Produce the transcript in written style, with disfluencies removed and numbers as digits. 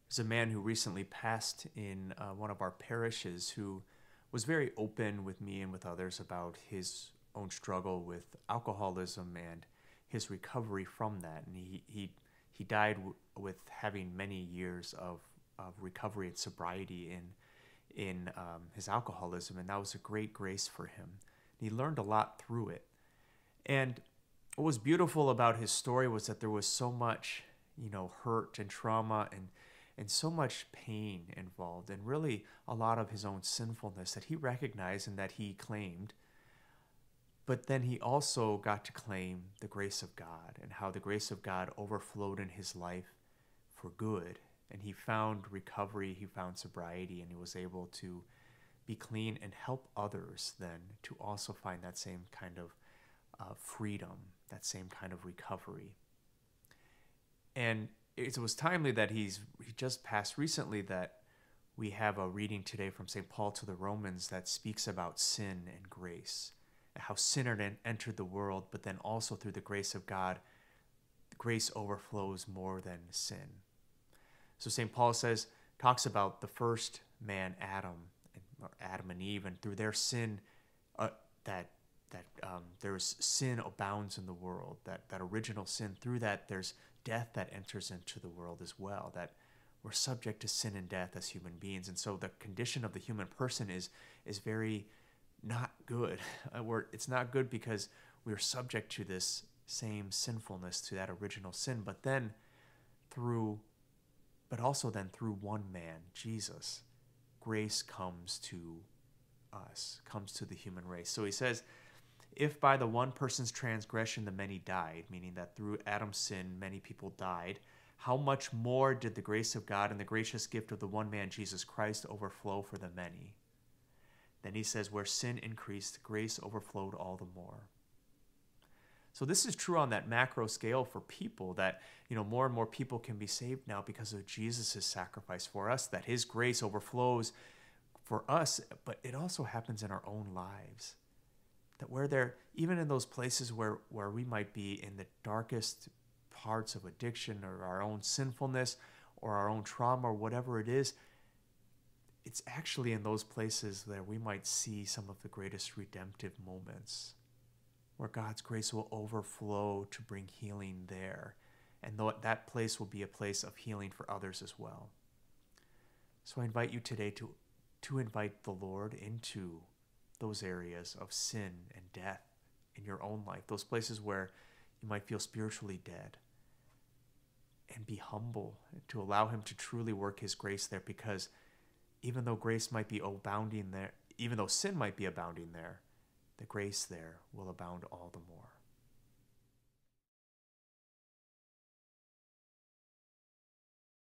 There's a man who recently passed in one of our parishes who was very open with me and with others about his own struggle with alcoholism and his recovery from that. And he died with having many years of recovery and sobriety in his alcoholism, and that was a great grace for him. He learned a lot through it. And what was beautiful about his story was that there was so much, hurt and trauma and so much pain involved, and really a lot of his own sinfulness that he recognized and that he claimed. But then he also got to claim the grace of God and how the grace of God overflowed in his life for good. And he found recovery, he found sobriety, and he was able to be clean and help others then to also find that same kind of freedom, that same kind of recovery. And it was timely that he just passed recently, that we have a reading today from St. Paul to the Romans that speaks about sin and grace, and how sin entered the world, but then also through the grace of God, grace overflows more than sin. So St. Paul talks about the first man, Adam and Eve, and through their sin, that there's sin abounds in the world, that original sin. Through that, there's death that enters into the world as well, that we're subject to sin and death as human beings. And so the condition of the human person is very not good. It's not good because we're subject to this same sinfulness, to that original sin, but also then through one man, Jesus, grace comes to us, comes to the human race. So he says, if by the one person's transgression the many died, meaning that through Adam's sin many people died, how much more did the grace of God and the gracious gift of the one man, Jesus Christ, overflow for the many? Then he says, where sin increased, grace overflowed all the more. So this is true on that macro scale for people, that more and more people can be saved now because of Jesus' sacrifice for us, that his grace overflows for us, but it also happens in our own lives. That even in those places where we might be in the darkest parts of addiction or our own sinfulness or our own trauma or whatever it is, it's actually in those places that we might see some of the greatest redemptive moments, where God's grace will overflow to bring healing there. And that place will be a place of healing for others as well. So I invite you today to invite the Lord into those areas of sin and death in your own life, those places where you might feel spiritually dead, and be humble to allow him to truly work his grace there, because even though grace might be abounding there, even though sin might be abounding there, the grace there will abound all the more.